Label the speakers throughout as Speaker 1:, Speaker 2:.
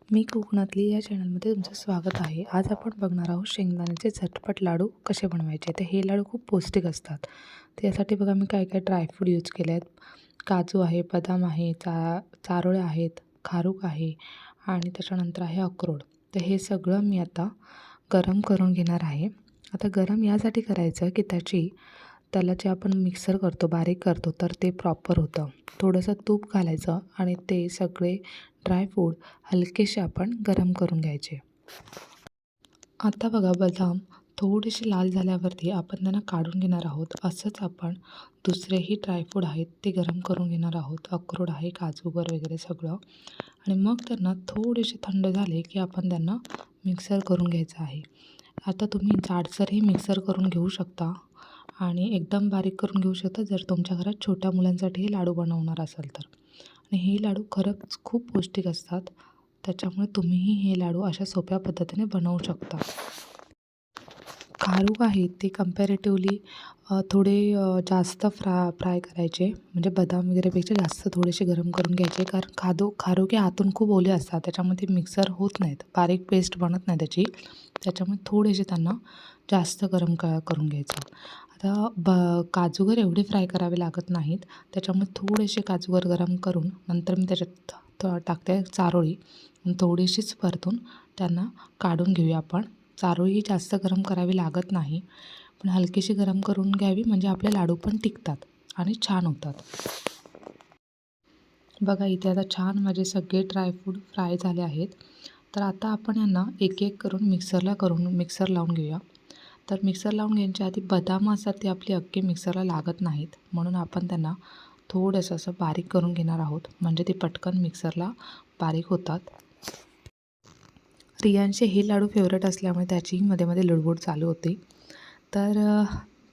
Speaker 1: मी कोकणातली या चॅनलमध्ये तुमचं स्वागत आहे. आज आपण बघणार आहोत शेंगदाण्याचे झटपट लाडू कसे बनवायचे. तर हे लाडू खूप पौष्टिक असतात. त्यासाठी बघा मी काय काय ड्रायफ्रूट यूज केले आहेत. काजू आहे, बदाम आहे, चारोळे आहेत, खारूक आहे आणि त्याच्यानंतर आहे अक्रोड. तर हे सगळं मी आता गरम करून घेणार आहे. आता गरम यासाठी करायचं की त्याला जे आपण मिक्सर करतो, बारीक करतो तर ते प्रॉपर होतं. थोडंसं तूप घालायचं आणि ते सगळे ड्रायफ्रूट हलकेसे आपण गरम करून घ्यायचे. आता बघा बदाम थोडेसे लाल झाल्यावरती आपण त्यांना काढून घेणार आहोत. असंच आपण दुसरेही ड्रायफ्रूट आहेत ते गरम करून घेणार आहोत. अक्रोड आहे, काजूगर वगैरे सगळं. आणि मग त्यांना थोडेसे थंड झाले की आपण त्यांना मिक्सर करून घ्यायचं आहे. आता तुम्ही जाडसरही मिक्सर करून घेऊ शकता आणि एकदम बारीक करून घेऊ शकता जर तुमच्या घरात छोट्या मुलांसाठी हे लाडू बनवणार असाल तर. आणि हे लाडू खरंच खूप पौष्टिक असतात. त्याच्यामुळे तुम्हीही हे लाडू अशा सोप्या पद्धतीने बनवू शकता. खारूक आहेत ते कंपॅरेटिव्हली थोडे जास्त फ्राय करायचे, म्हणजे बदाम वगैरेपेक्षा जास्त थोडेसे गरम करून घ्यायचे. कारण खारूक हे आतून खूप ओले असतात, त्याच्यामध्ये मिक्सर होत नाहीत, बारीक पेस्ट बनत नाही त्याची. त्याच्यामुळे थोडेसे त्यांना जास्त गरम करून घ्यायचं. आता काजूगर एवढे फ्राय करावे लागत नाहीत, त्याच्यामुळे थोडेसे काजूगर गरम करून नंतर मी त्याच्यात टाकते चारोळी आणि थोडीशीच परतून त्यांना काढून घेऊया आपण. चारोळी जास्त गरम करावी लागत नाही, पण हलकीशी गरम करून घ्यावी म्हणजे आपले लाडू पण टिकतात आणि छान होतात. बघा इथे आता छान माझे सगळे ड्रायफ्रूट फ्राय झाले आहेत. तर आता आपण यांना एक एक करून मिक्सर लावून घेऊया. तर मिक्सर लावून घ्यायच्या आधी बदाम असतात ते आपली अख्खे मिक्सरला लागत नाहीत, म्हणून आपण त्यांना थोडंसं असं बारीक करून घेणार आहोत, म्हणजे ते पटकन मिक्सरला बारीक होतात. रियांचे हे लाडू फेवरेट असल्यामुळे त्याचीही मध्ये मध्ये लुडबुड चालू होती. तर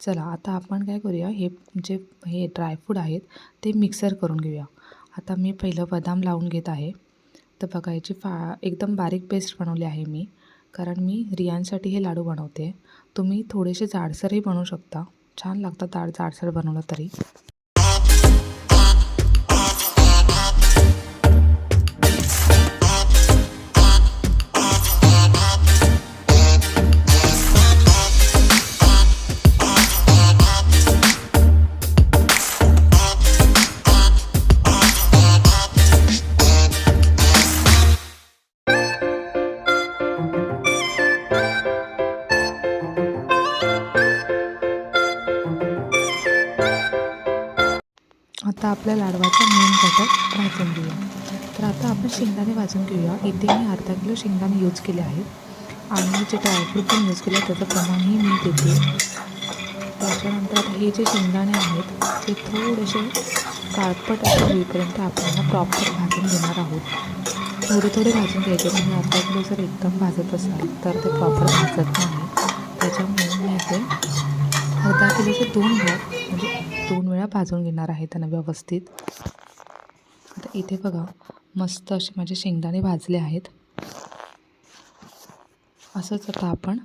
Speaker 1: चला आता आपण काय करूया, हे ड्रायफ्रूट आहेत ते मिक्सर करून घेऊया. आता मी पहिलं बदाम लावून घेत आहे. तर बघा याची एकदम बारीक पेस्ट बनवली आहे मी, कारण मी रियांसाठी हे लाडू बनवते. तुम्ही थोडेसे जाडसरही बनवू शकता, छान लागतात जाडसर बनवलं तरी. आता आपल्या लाडवाचा मेन घटक भाजून घेऊया. तर आता आपण शेंगदाणे भाजून घेऊया. इथे मी अर्धा किलो शेंगदाणे यूज केले आहेत आणि जे ड्रायफ्रूट पण यूज केले त्याचं प्रमाणही मी देते. त्याच्यानंतर आता हे जे शेंगदाणे आहेत ते थोडेसे काळपट असे होईपर्यंत आपण प्रॉपर भाजून घेणार आहोत. थोडे भाजून घ्यायचे. तुम्ही अर्धा किलो जर एकदम भाजत असाल तर ते प्रॉपर भाजत नाही. त्याच्यामुळे मी इथे अर्धा किलोचे 2 भाग म्हणजे 2 वेळा भाजून घेणार आहे त्यांना व्यवस्थित. आता इथे बघा मस्त असे माझे शेंगदाणे भाजले आहेत. असंच आता आपण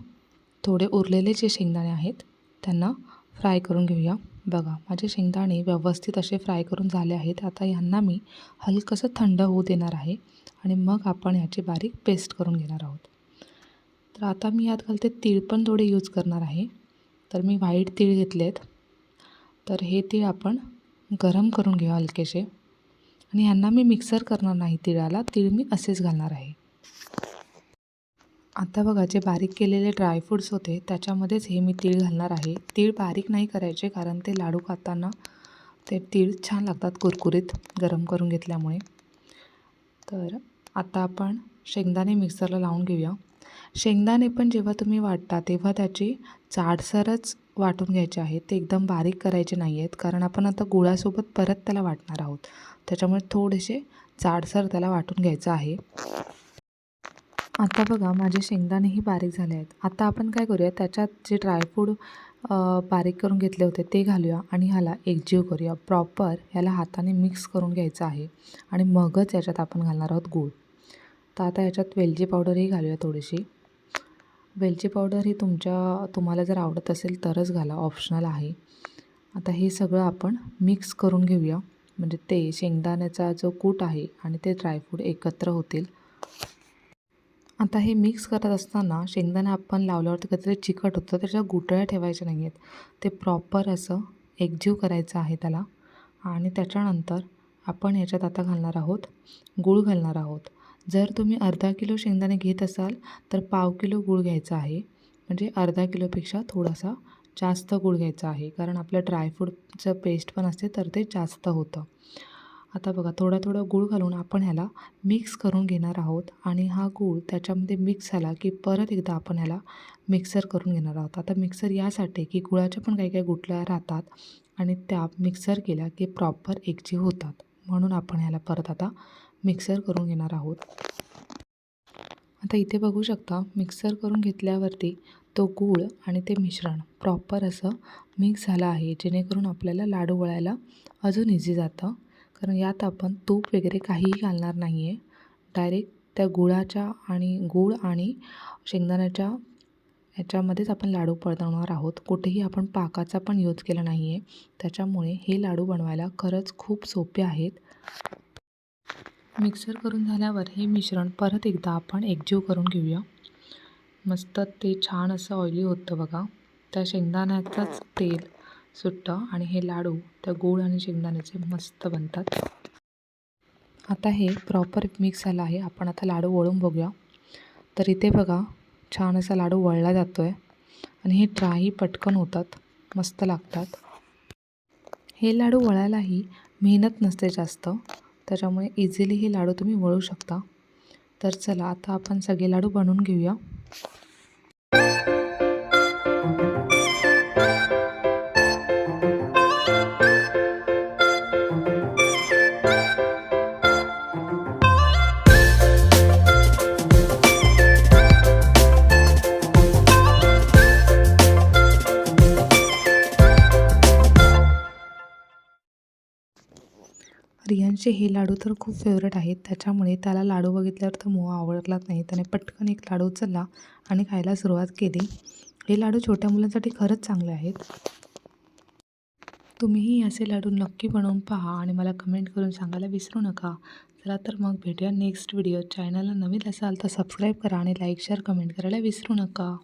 Speaker 1: थोडे उरलेले जे शेंगदाणे आहेत त्यांना फ्राय करून घेऊया. बघा माझे शेंगदाणे व्यवस्थित असे फ्राय करून झाले आहेत. आता ह्यांना मी हलकंसं थंड होऊ देणार आहे आणि मग आपण ह्याची बारीक पेस्ट करून घेणार आहोत. तर आता मी यात घालते तीळ पण थोडे यूज करणार आहे. तर मी व्हाईट तीळ घेतलेत. तर हे तीळ आपण गरम करून घेऊ हलकेसे आणि ह्यांना मी मिक्सर करणार नाही. तीळ मी असेच घालणार आहे. आता बघा जे बारीक केलेले ड्रायफ्रूट्स होते त्याच्यामध्येच हे मी तीळ घालणार आहे. तीळ बारीक नाही करायचे, कारण ते लाडू खाताना ते तीळ छान लागतात कुरकुरीत गरम करून घेतल्यामुळे. तर आता आपण शेंगदाणे मिक्सरला लावून घेऊया. शेंगदाणे पण जेव्हा तुम्ही वाटता तेव्हा त्याची जाडसरच वाटून घ्यायचे आहेत, ते एकदम बारीक करायचे नाही आहेत, कारण आपण आता गुळासोबत परत त्याला वाटणार आहोत. त्याच्यामुळे थोडेसे जाडसर त्याला वाटून घ्यायचं आहे. आता बघा माझे शेंगदाणेही बारीक झाले आहेत. आता आपण काय करूया, त्याच्यात जे ड्रायफ्रूट बारीक करून घेतले होते ते घालूया आणि ह्याला एकजीव करूया. प्रॉपर ह्याला हाताने मिक्स करून घ्यायचं आहे आणि मगच याच्यात आपण घालणार आहोत गूळ. तर आता याच्यात वेलची पावडरही घालूया थोडीशी. वेलची पावडर ही तुम्हाला जर आवडत असेल तरच घाला, ऑप्शनल आहे. आता हे सगळं आपण मिक्स करून घेऊया, म्हणजे ते शेंगदाण्याचा जो कूट आहे आणि ते ड्रायफ्रूट एकत्र होतील. आता हे मिक्स करत असताना शेंगदाणा आपण लावल्यावरती कधीतरी चिकट होतं, त्याच्या गुठळ्या ठेवायच्या नाही आहेत. ते प्रॉपर असं एकजीव करायचं आहे त्याला. आणि त्याच्यानंतर आपण ह्याच्यात आता घालणार आहोत गूळ घालणार आहोत. जर तुम्ही अर्धा किलो शेंगदाणे घेत असाल तर पाव किलो गूळ घ्यायचा आहे. म्हणजे अर्धा किलोपेक्षा थोडासा जास्त गूळ घ्यायचा आहे, कारण आपलं ड्रायफ्रूटचं पेस्ट पण असते तर ते जास्त होतं. आता बघा थोडं गूळ घालून आपण ह्याला मिक्स करून घेणार आहोत. आणि हा गूळ त्याच्यामध्ये मिक्स झाला की परत एकदा आपण ह्याला मिक्सर करून घेणार आहोत. आता मिक्सर यासाठी की गुळाच्या पण काही काही गुठळ्या राहतात आणि त्या मिक्सर केल्या की प्रॉपर एकजीव होतात, म्हणून आपण ह्याला परत आता मिक्सर करून घेणार आहोत. आता इथे बघू शकता मिक्सर करून घेतल्यावरती तो गूळ आणि ते मिश्रण प्रॉपर असं मिक्स झालं आहे, जेणेकरून आपल्याला लाडू वळायला अजून इझी जातं. कारण यात आपण तूप वगैरे काहीही घालणार नाही आहे. डायरेक्ट त्या गुळाच्या आणि गूळ आणि शेंगदाण्याच्या ह्याच्यामध्येच आपण लाडू बनवणार आहोत. कुठेही आपण पाकाचा पण यूज केला नाही आहे. त्याच्यामुळे हे लाडू बनवायला खरंच खूप सोपे आहेत. मिक्सर करून झाल्यावर हे मिश्रण परत एकदा आपण एकजीव करून घेऊया. मस्त ते छान असं ऑइली होतं बघा. त्या शेंगदाण्याचंच तेल सुटतं आणि हे लाडू त्या गूळ आणि शेंगदाण्याचे मस्त बनतात. आता हे प्रॉपर मिक्स झालं आहे. आपण आता लाडू वळून बघूया. तर इथे बघा छान असा लाडू वळला जातो आहे आणि हे ड्रायही पटकन होतात, मस्त लागतात. हे लाडू वळायलाही मेहनत नसते जास्त, त्याच्यामुळे इझिली हे लाडू तुम्ही वळू शकता. तर चला आता आपण सगळे लाडू बनवून घेऊया. रियांचे हे लाडू तर खूप फेवरेट आहेत, त्याच्यामुळे त्याला लाडू बघितल्यावर तर मोह आवडलाच नाही. त्याने पटकन एक लाडू उचलला आणि खायला सुरुवात केली. हे लाडू छोट्या मुलांसाठी खरंच चांगले आहेत. तुम्हीही असे लाडू नक्की बनवून पहा आणि मला कमेंट करून सांगायला विसरू नका. चला तर मग भेटूया नेक्स्ट व्हिडिओ. चॅनलला नवीन असाल तर सबस्क्राईब करा आणि लाईक शेअर कमेंट करायला विसरू नका.